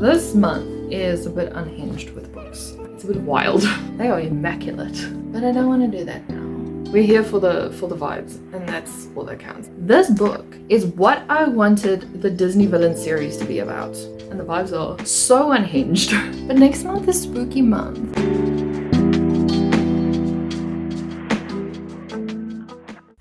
This month is a bit unhinged with books. It's a bit wild. They are immaculate, but I don't want to do that now. We're here for the vibes, and that's all that counts. This book is what I wanted the Disney villain series to be about, and the vibes are so unhinged. But next month is spooky month.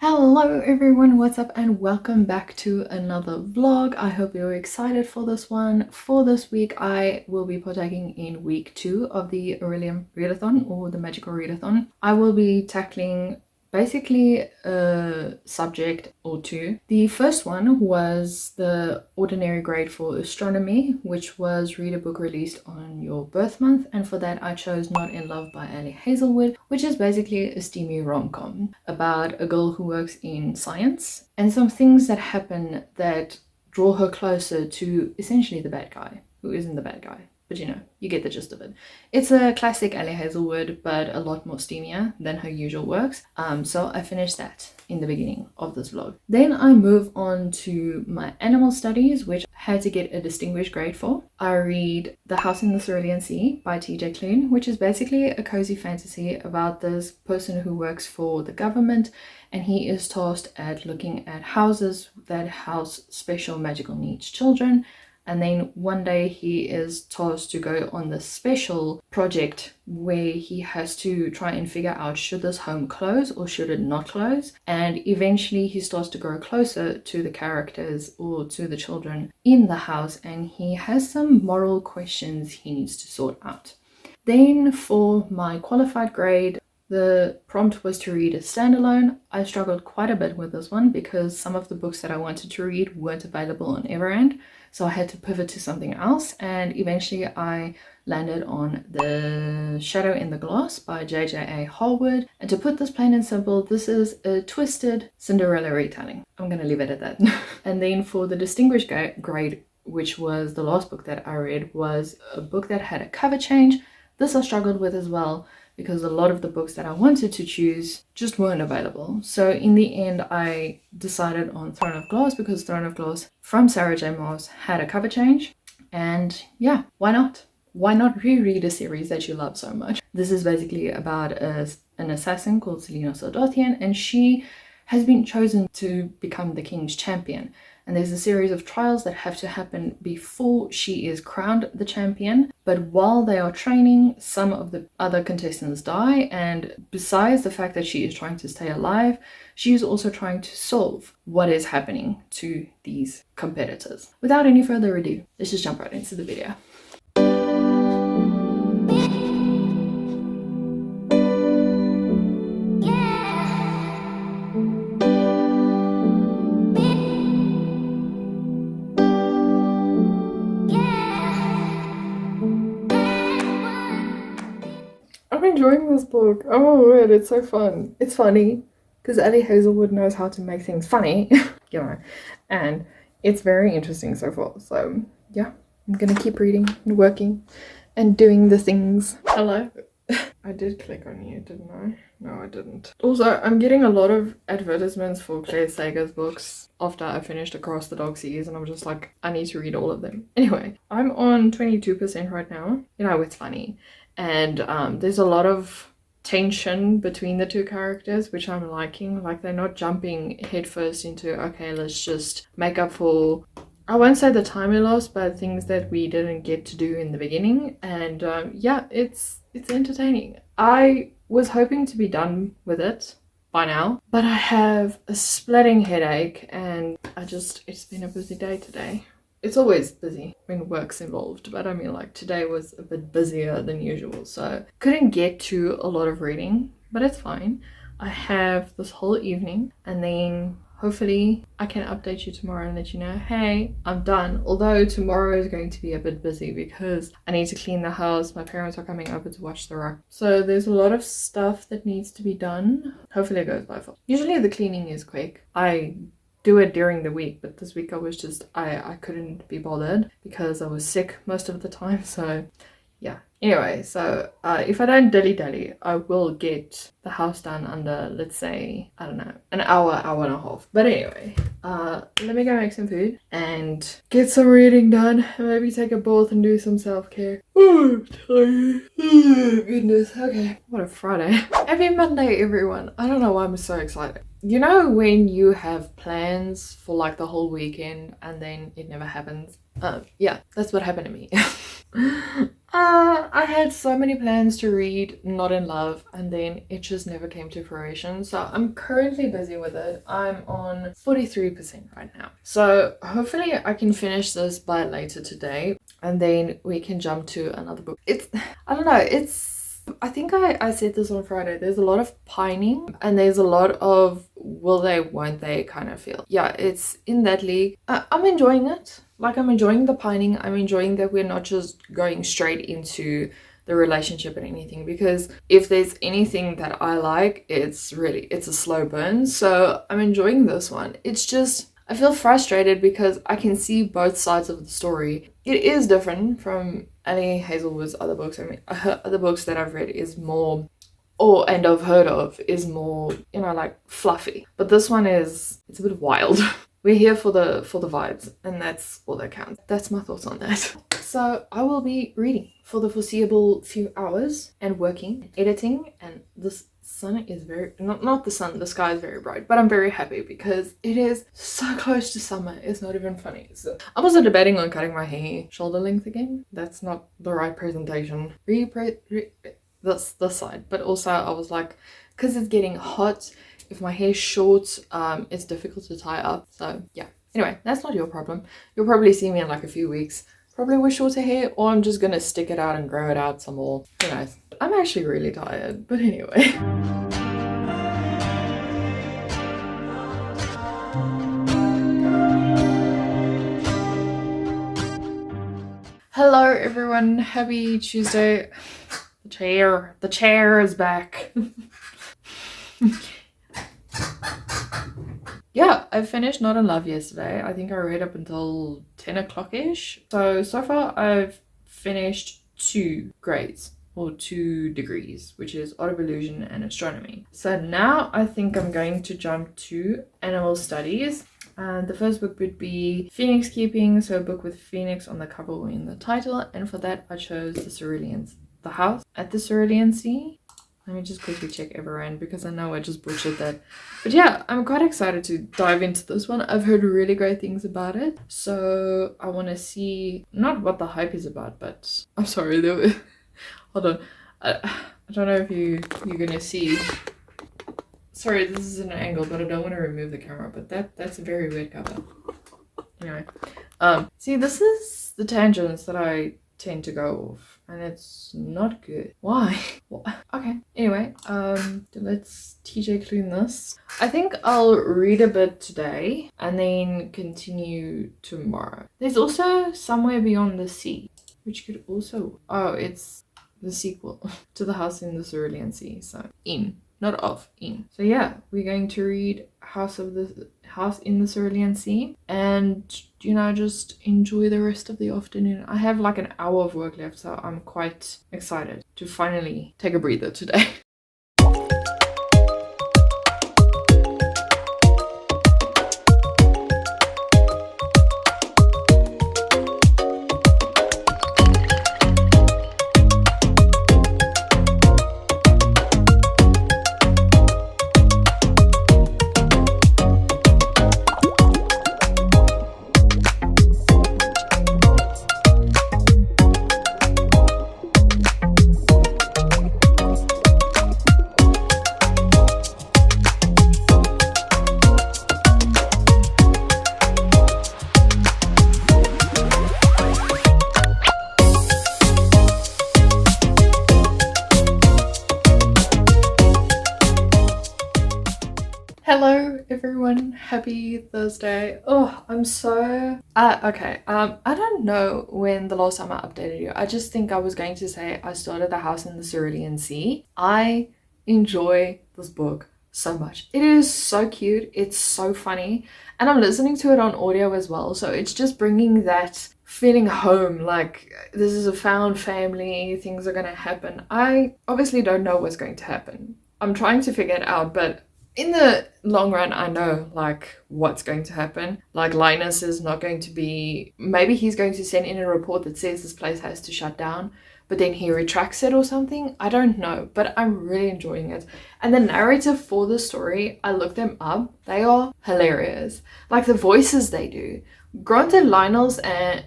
Hello everyone, what's up and welcome back to another vlog. I hope you're excited for this one. For this week I will be partaking in week 2 of the Orilium Readathon, or the Magical Readathon. I will be tackling basically a subject or two. The first one was the ordinary grade for astronomy, which was read a book released on your birth month, and for that I chose Not in Love by Hazelwood, which is basically a steamy rom-com about a girl who works in science and some things that happen that draw her closer to essentially the bad guy, who isn't the bad guy. But you know, you get the gist of it. It's a classic Hazelwood, but a lot more steamier than her usual works. So I finished that in the beginning of this vlog. Then I move on to my animal studies, which I had to get a distinguished grade for. I read The House in the Cerulean Sea by TJ Klune, which is basically a cozy fantasy about this person who works for the government, and he is tasked at looking at houses that house special magical needs children. And then one day he is tasked to go on this special project where he has to try and figure out, should this home close or should it not close? And eventually he starts to grow closer to the characters or to the children in the house, and he has some moral questions he needs to sort out. Then for my qualified grade, the prompt was to read a standalone. I struggled quite a bit with this one because some of the books that I wanted to read weren't available on Everand. So I had to pivot to something else, and eventually I landed on The Shadow in the Glass by J.J.A. Harwood. And to put this plain and simple, this is a twisted Cinderella retelling. I'm going to leave it at that. And then for the distinguished grade, which was the last book that I read, was a book that had a cover change. This I struggled with as well, because a lot of the books that I wanted to choose just weren't available. So in the end, I decided on Throne of Glass, because Throne of Glass from Sarah J. Maas had a cover change. And yeah, why not? Why not reread a series that you love so much? This is basically about an assassin called Selena Sardothian, and she has been chosen to become the king's champion. And there's a series of trials that have to happen before she is crowned the champion. But while they are training, some of the other contestants die. And besides the fact that she is trying to stay alive, she is also trying to solve what is happening to these competitors. Without any further ado, let's just jump right into the video. I'm enjoying this book. Oh my word, it's so fun. It's funny because Hazelwood knows how to make things funny, you know, and it's very interesting so far. So yeah, I'm gonna keep reading and working and doing the things. Hello. I did click on you, didn't I? No, I didn't. Also, I'm getting a lot of advertisements for Clare Sager's books after I finished Across the Dog Seas, and I'm just like, I need to read all of them. Anyway, I'm on 22% right now. You know, it's funny. And there's a lot of tension between the two characters, which I'm liking. Like, they're not jumping headfirst into, okay, let's just make up for, I won't say the time we lost, but things that we didn't get to do in the beginning. And yeah, it's entertaining. I was hoping to be done with it by now, but I have a splitting headache, and it's been a busy day today. It's always busy when work's involved, but I mean, like, today was a bit busier than usual, so couldn't get to a lot of reading, but it's fine. I have this whole evening, and then hopefully I can update you tomorrow and let you know, hey, I'm done. Although tomorrow is going to be a bit busy because I need to clean the house. My parents are coming over to watch the rugby. So there's a lot of stuff that needs to be done. Hopefully it goes by fast. Usually the cleaning is quick. I do it during the week, but this week I was just I couldn't be bothered because I was sick most of the time. So yeah, Anyway, so if I don't dilly-dally, I will get the house done under, let's say, I don't know, an hour, hour and a half. But anyway, let me go make some food and get some reading done. Maybe take a bath and do some self-care. Oh, I'm tired. Oh, goodness. Okay, what a Friday. Happy Monday, everyone. I don't know why I'm so excited. You know when you have plans for like the whole weekend and then it never happens? Yeah, that's what happened to me. I had so many plans to read Not in Love and then it just never came to fruition. So I'm currently busy with it. I'm on 43% right now. So hopefully I can finish this by later today and then we can jump to another book. I don't know, I think I said this on Friday. There's a lot of pining and there's a lot of will they, won't they kind of feel. Yeah, it's in that league. I'm enjoying it. Like, I'm enjoying the pining. I'm enjoying that we're not just going straight into the relationship and anything, because if there's anything that I like, it's a slow burn. So I'm enjoying this one. It's just, I feel frustrated because I can see both sides of the story. It is different from any Hazelwood's other books. I mean, her other books that I've read is more, and I've heard of, is more, you know, like fluffy. But this one it's a bit wild. We're here for the vibes, and that's all that counts. That's my thoughts on that. So I will be reading for the foreseeable few hours and working, editing, and this sun is very, not the sun, the sky is very bright, but I'm very happy because it is so close to summer. It's not even funny. So I'm also debating on cutting my hair shoulder length again. That's not the right presentation. This side, but also I was like, because it's getting hot, if my hair's short, it's difficult to tie up. So yeah, anyway, that's not your problem. You'll probably see me in like a few weeks, probably with shorter hair, or I'm just gonna stick it out and grow it out some more. Who knows? I'm actually really tired, but anyway. Hello everyone, happy Tuesday. The chair is back. Yeah, I finished Not in Love yesterday. I think I read up until 10 o'clock-ish. So far I've finished 2 grades, or 2 degrees, which is Art of Illusion and Astronomy. So now I think I'm going to jump to Animal Studies. And the first book would be Phoenix Keeping, so a book with Phoenix on the cover or in the title. And for that I chose the Ceruleans, The House at the Cerulean Sea. Let me just quickly check Everand because I know I just butchered that. But yeah, I'm quite excited to dive into this one. I've heard really great things about it. So I want to see, not what the hype is about, but I'm sorry, hold on. I don't know if you're going to see. Sorry, this is an angle, but I don't want to remove the camera. But that's a very weird cover. Anyway, see, this is the tangents that I tend to go off. And it's not good. Why? Okay. Anyway, let's TJ Klune this. I think I'll read a bit today and then continue tomorrow. There's also Somewhere Beyond the Sea, which could also, it's the sequel to The House in the Cerulean Sea. So not of, in. So yeah, we're going to read House in the Cerulean Sea and, you know, just enjoy the rest of the afternoon. I have like an hour of work left, so I'm quite excited to finally take a breather today. Hello everyone, happy Thursday. Oh, I'm so okay. I don't know when the last time I updated you. I just think I was going to say I started The House in the Cerulean Sea. I enjoy this book so much. It is so cute, it's so funny, and I'm listening to it on audio as well, so it's just bringing that feeling home, like this is a found family, things are gonna happen. I obviously don't know what's going to happen. I'm trying to figure it out, but in the long run, I know like what's going to happen. Like Linus is not going to be, maybe he's going to send in a report that says this place has to shut down, but then he retracts it or something. I don't know, but I'm really enjoying it. And the narrator for the story, I looked them up. They are hilarious. Like the voices they do. Granted, Linus and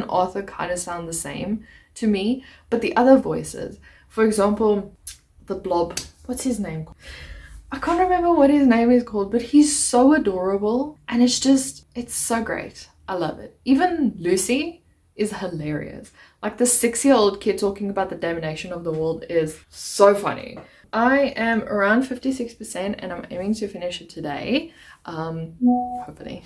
Arthur kind of sound the same to me, but the other voices, for example, the blob, what's his name? I can't remember what his name is called, but he's so adorable and it's so great. I love it. Even Lucy is hilarious. Like the 6-year-old kid talking about the damnation of the world is so funny. I am around 56% and I'm aiming to finish it today. Hopefully.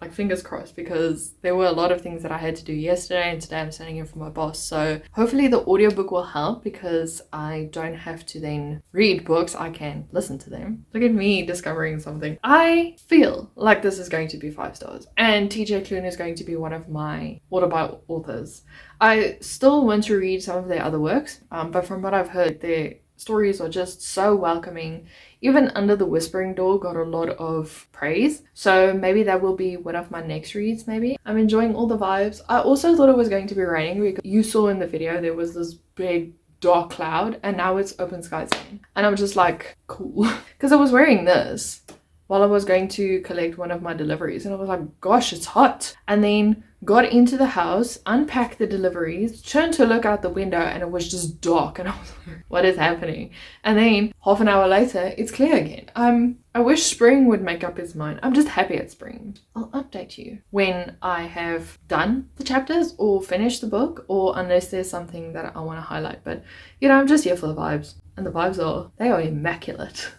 Like fingers crossed, because there were a lot of things that I had to do yesterday and today I'm sending in for my boss. So hopefully the audiobook will help because I don't have to then read books. I can listen to them. Look at me discovering something. I feel like this is going to be 5 stars and TJ Klune is going to be one of my auto-buy authors. I still want to read some of their other works, but from what I've heard, their stories are just so welcoming. Even Under the Whispering Door got a lot of praise, so maybe that will be one of my next reads. Maybe I'm enjoying all the vibes. I also thought it was going to be raining because you saw in the video there was this big dark cloud and now it's open skies again, and I'm just like cool because I was wearing this while I was going to collect one of my deliveries and I was like, gosh, it's hot. And then got into the house, unpacked the deliveries, turned to look out the window and it was just dark and I was like, what is happening? And then half an hour later, it's clear again. I wish spring would make up its mind. I'm just happy it's spring. I'll update you when I have done the chapters or finished the book, or unless there's something that I want to highlight. But you know, I'm just here for the vibes, and the vibes they are immaculate.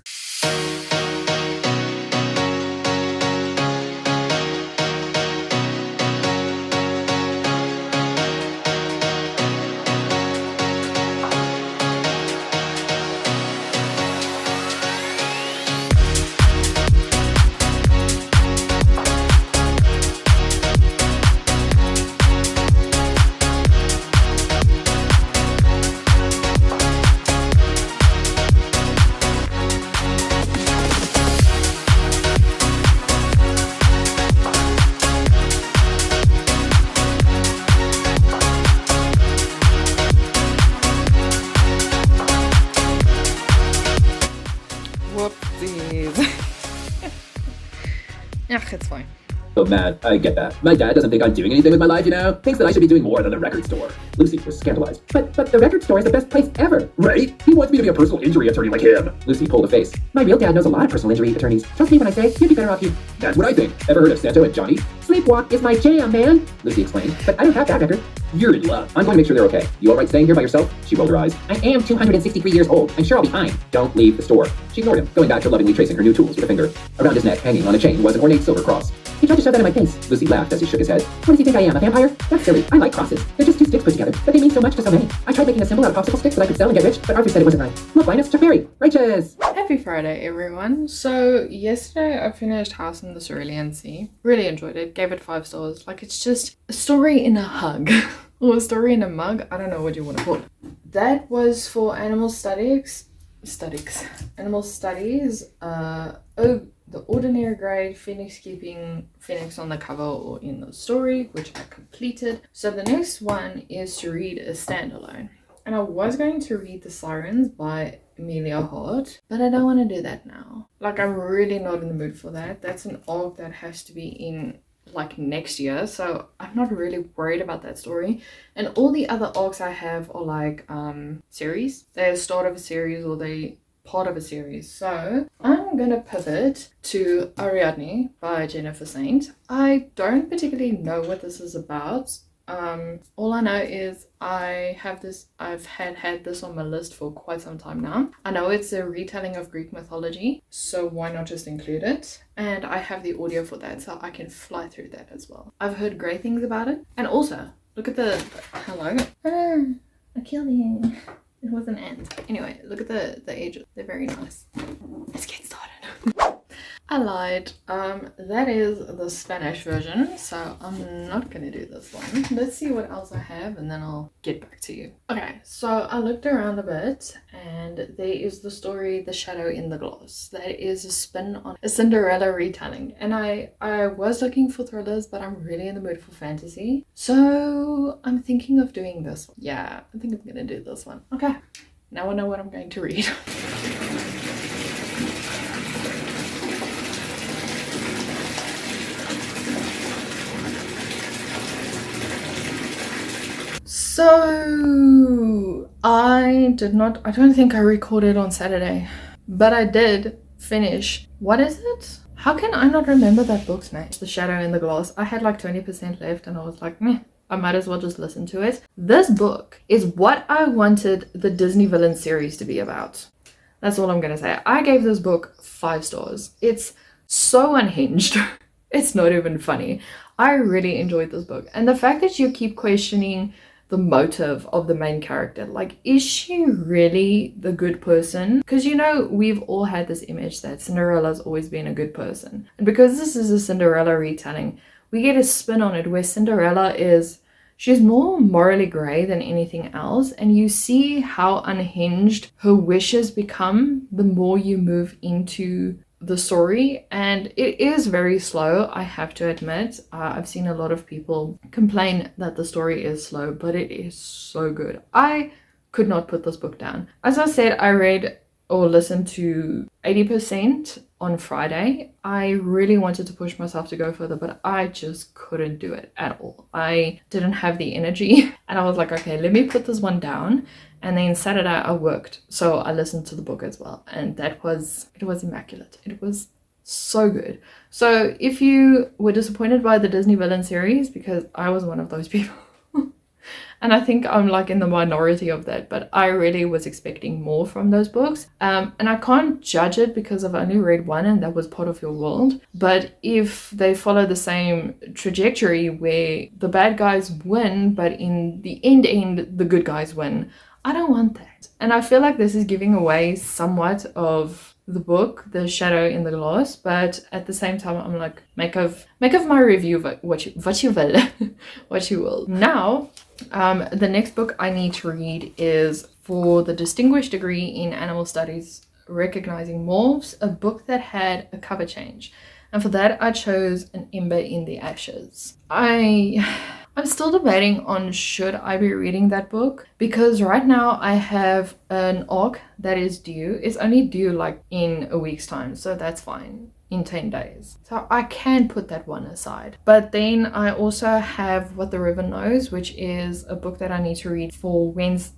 Yeah, it's fine. Oh man, I get that. My dad doesn't think I'm doing anything with my life, you know? Thinks that I should be doing more than the record store. Lucy was scandalized. But the record store is the best place ever, right? He wants me to be a personal injury attorney like him. Lucy pulled a face. My real dad knows a lot of personal injury attorneys. Trust me when I say you'd be better off you. That's what I think. Ever heard of Santo and Johnny? Sleepwalk is my jam, man, Lucy explained. But I don't have that record. You're in love. I'm going to make sure they're okay. You alright staying here by yourself? She rolled her eyes. I am 263 years old. I'm sure I'll be fine. Don't leave the store. She ignored him, going back to lovingly tracing her new tools with a finger. Around his neck, hanging on a chain, was an ornate silver cross. He tried to shove that in my face. Lucy laughed as he shook his head. What does he think I am, a vampire? That's silly. I like crosses. They're just 2 sticks put together, but they mean so much to so many. I tried making a symbol out of popsicle sticks that I could sell and get rich, but Arthur said it wasn't right. Look, Linus, Chuck Berry. Righteous! Happy Friday, everyone. So yesterday I finished House in the Cerulean Sea. Really enjoyed it. Gave it 5 stars. Like, it's just a story in a hug. Or a story in a mug. I don't know what you want to call it. That was for Animal Studies. Animal Studies. The ordinary grade Phoenix keeping Phoenix on the cover or in the story, which I completed. So the next one is to read a standalone. And I was going to read The Sirens by Amelia Hart, but I don't want to do that now. Like, I'm really not in the mood for that. That's an arc that has to be in like next year, so I'm not really worried about that story. And all the other arcs I have are like series. They're start of a series or they part of a series. So I'm gonna pivot to Ariadne by Jennifer Saint. I don't particularly know what this is about. All I know is I've had this on my list for quite some time now. I know it's a retelling of Greek mythology, so why not just include it? And I have the audio for that, so I can fly through that as well. I've heard great things about it. And also, look at the hello. I killed you. It was an ant. Anyway, look at the ages. They're very nice. Let's get started. I lied. That is the Spanish version, so I'm not gonna do this one. Let's see what else I have and then I'll get back to you. Okay, so I looked around a bit and there is the story The Shadow in the Glass. That is a spin on a Cinderella retelling. And I was looking for thrillers, but I'm really in the mood for fantasy. So I'm thinking of doing this one. Yeah, I think I'm gonna do this one. Okay, now I know what I'm going to read. So I don't think I recorded on Saturday, but I did finish. What is it? How can I not remember that book's name? The Shadow in the Glass. I had like 20% left and I was like, meh, I might as well just listen to it. This book is what I wanted the Disney Villain series to be about. That's all I'm gonna say. I gave this book 5 stars. It's so unhinged. It's not even funny. I really enjoyed this book. And the fact that you keep questioning the motive of the main character, like, is she really the good person? Because, you know, we've all had this image that Cinderella's always been a good person, and because this is a Cinderella retelling, we get a spin on it where Cinderella she's more morally grey than anything else, and you see how unhinged her wishes become the more you move into the story. And it is very slow, I have to admit. I've seen a lot of people complain that the story is slow, but it is so good. I could not put this book down. As I said, I read or listened to 80% on Friday. I really wanted to push myself to go further, but I just couldn't do it at all. I didn't have the energy and I was like, okay, let me put this one down. And then Saturday I worked, so I listened to the book as well, and it was immaculate. It was so good. So if you were disappointed by the Disney Villain series, because I was one of those people, and I think I'm like in the minority of that, but I really was expecting more from those books. And I can't judge it because I've only read one and that was part of your world. But if they follow the same trajectory where the bad guys win, but in the end, the good guys win, I don't want that. And I feel like this is giving away somewhat of the book, The Shadow in the Glass, but at the same time, I'm like, make of my review what you will. What you will. Now, the next book I need to read is for the Distinguished Degree in Animal Studies, Recognizing Morphs, a book that had a cover change. And for that, I chose An Ember in the Ashes. I'm still debating on should I be reading that book, because right now I have an arc that is due. It's only due like in a week's time, so that's fine, in 10 days. So I can put that one aside. But then I also have What the River Knows, which is a book that I need to read for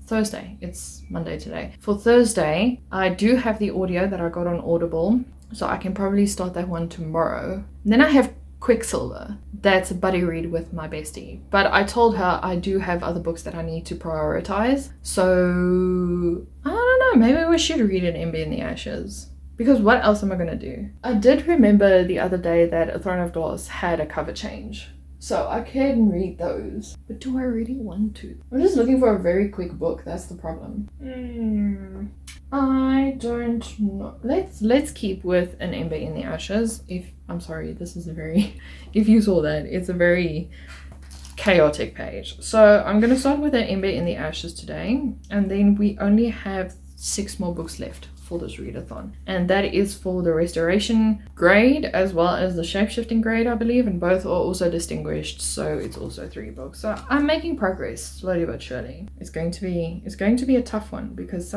Thursday. It's Monday today. For Thursday, I do have the audio that I got on Audible, so I can probably start that one tomorrow. And then I have Quicksilver. That's a buddy read with my bestie. But I told her I do have other books that I need to prioritize. So I don't know, maybe we should read An Ember in the Ashes. Because what else am I gonna do? I did remember the other day that A Throne of Glass had a cover change, so I can read those. But do I really want to? I'm just looking for a very quick book, that's the problem. I don't know. Let's keep with An Ember in the Ashes. I'm sorry, this is a very, if you saw that, it's a very chaotic page. So I'm gonna start with An Ember in the Ashes today, and then we only have 6 more books left for this readathon, and that is for the restoration grade as well as the shapeshifting grade, I believe, and both are also distinguished, so it's also 3 books. So I'm making progress slowly but surely. It's going to be a tough one because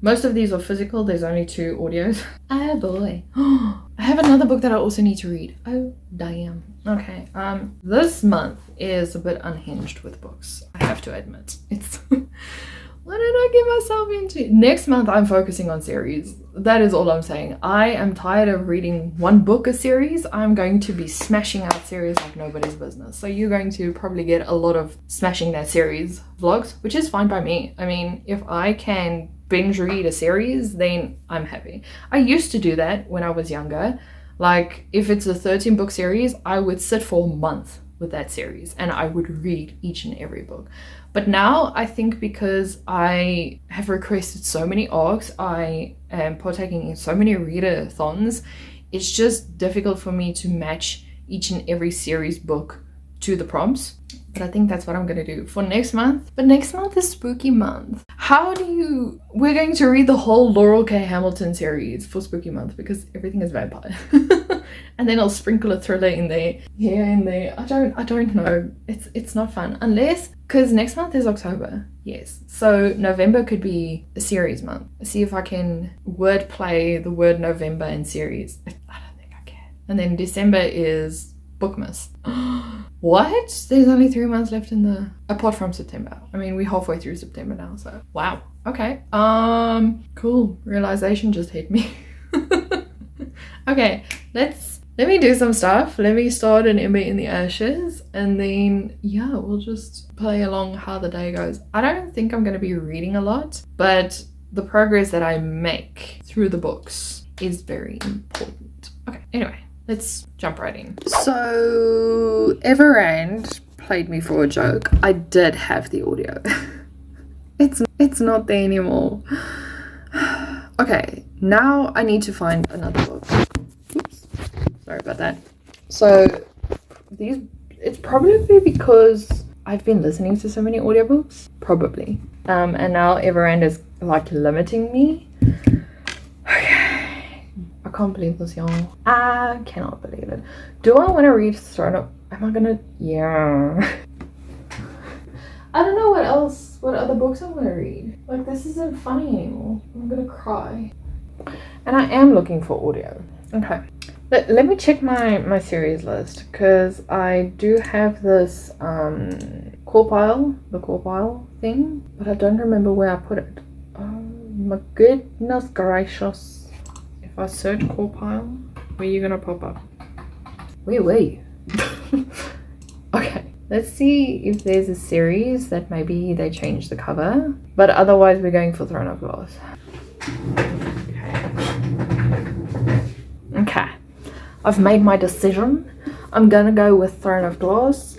most of these are physical. There's only 2 audios. Oh boy. I have another book that I also need to read. Oh damn. Okay, this month is a bit unhinged with books, I have to admit. It's what did I get myself into? Next month I'm focusing on series. That is all I'm saying. I am tired of reading one book a series. I'm going to be smashing out series like nobody's business. So you're going to probably get a lot of smashing that series vlogs, which is fine by me. I mean, if I can binge read a series, then I'm happy. I used to do that when I was younger. Like, if it's a 13 book series, I would sit for a month with that series and I would read each and every book. But now I think because I have requested so many arcs, I am partaking in so many readathons, It's just difficult for me to match each and every series book to the prompts. But I think that's what I'm gonna do for next month. But next month is spooky month. We're going to read the whole Laurel K. Hamilton series for spooky month because everything is vampire. And then I'll sprinkle a thriller in there, here and there. I don't know. It's not fun unless, because next month is October. Yes. So November could be a series month. See if I can word play the word November in series. I don't think I can. And then December is Bookmas. What? There's only 3 months left apart from September. I mean, we're halfway through September now, so wow. Okay. Cool. Realization just hit me. Okay, let me do some stuff. Let me start an Ember in the Ashes, and then yeah, we'll just play along how the day goes. I don't think I'm gonna be reading a lot, but the progress that I make through the books is very important. Okay, anyway. Let's jump right in. So Everand played me for a joke. I did have the audio. It's not there anymore. Okay, now I need to find another book. Oops, sorry about that. So it's probably because I've been listening to so many audiobooks, probably. And now Everand is like limiting me. I can't believe this, y'all. I cannot believe it. Do I want to read Throne of... Am I gonna... Yeah. I don't know what other books I want to read. Like, this isn't funny anymore. I'm gonna cry. And I am looking for audio. Okay. Let me check my series list, because I do have this the core pile thing, but I don't remember where I put it. Oh my goodness gracious. If I search core pile, where are you gonna pop up? Wait. Okay, let's see if there's a series that maybe they changed the cover, but otherwise we're going for Throne of Glass. Okay, I've made my decision. I'm gonna go with Throne of Glass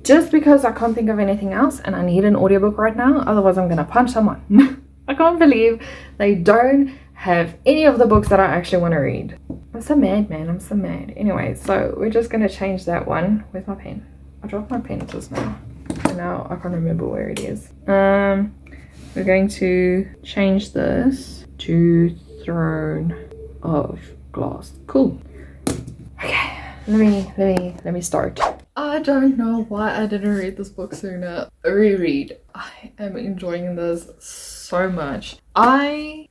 just because I can't think of anything else and I need an audiobook right now, otherwise I'm gonna punch someone. I can't believe they don't have any of the books that I actually want to read. I'm so mad, man. I'm so mad. Anyway, so we're just going to change that one. Where's my pen? I dropped my pen just now. And now I can't remember where it is. We're going to change this to Throne of Glass. Cool. Okay, let me start. I don't know why I didn't read this book sooner. Reread. I am enjoying this so much. I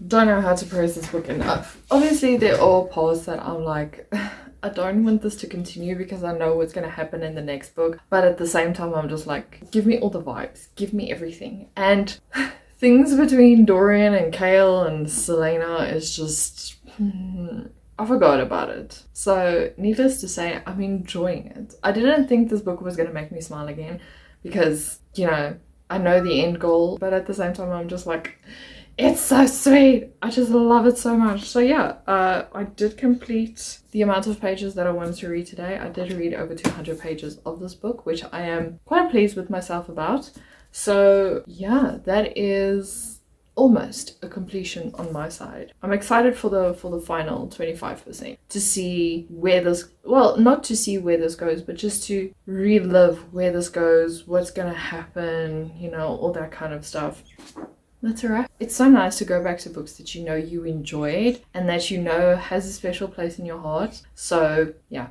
don't know how to praise this book enough. Obviously, there are parts that I'm like, I don't want this to continue because I know what's going to happen in the next book. But at the same time, I'm just like, give me all the vibes. Give me everything. And things between Dorian and Kale and Selena is just... I forgot about it. So, needless to say, I'm enjoying it. I didn't think this book was going to make me smile again because, you know, I know the end goal. But at the same time, I'm just like... It's so sweet. I just love it so much. So yeah, I did complete the amount of pages that I wanted to read today. I did read over 200 pages of this book, which I am quite pleased with myself about. So yeah, that is almost a completion on my side. I'm excited for the final 25% to see where this, well, not to see where this goes, but just to relive where this goes, what's gonna happen, you know, all that kind of stuff. That's alright. It's so nice to go back to books that you know you enjoyed and that you know has a special place in your heart. So yeah,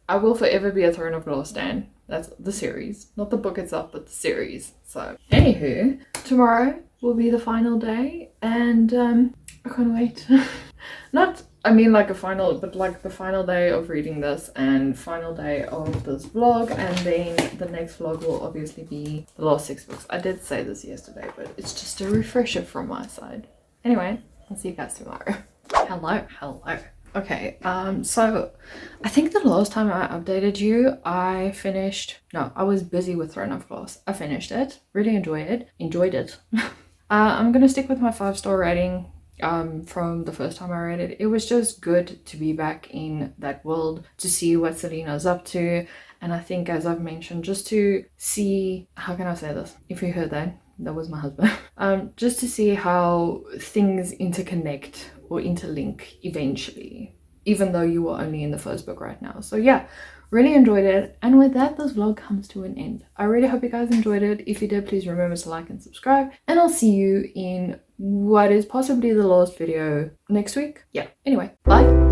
I will forever be a Throne of Glass stan. That's the series, not the book itself, but the series. So anywho, tomorrow will be the final day and I can't wait. Not, I mean like a final, but like the final day of reading this and final day of this vlog, and then the next vlog will obviously be the last 6 books. I did say this yesterday, but it's just a refresher from my side. Anyway, I'll see you guys tomorrow. Hello. Okay, so I think the last time I updated you, I was busy with Throne of Glass. I finished it, really enjoyed it. I'm gonna stick with my 5-star rating. From the first time I read it. It was just good to be back in that world, to see what Selena's up to, and I think, as I've mentioned, just to see, how can I say this? If you heard that was my husband. Just to see how things interconnect or interlink eventually, even though you are only in the first book right now. So yeah, really enjoyed it. And with that, this vlog comes to an end. I really hope you guys enjoyed it. If you did, please remember to like and subscribe, and I'll see you in what is possibly the last video next week. Yeah, anyway, bye.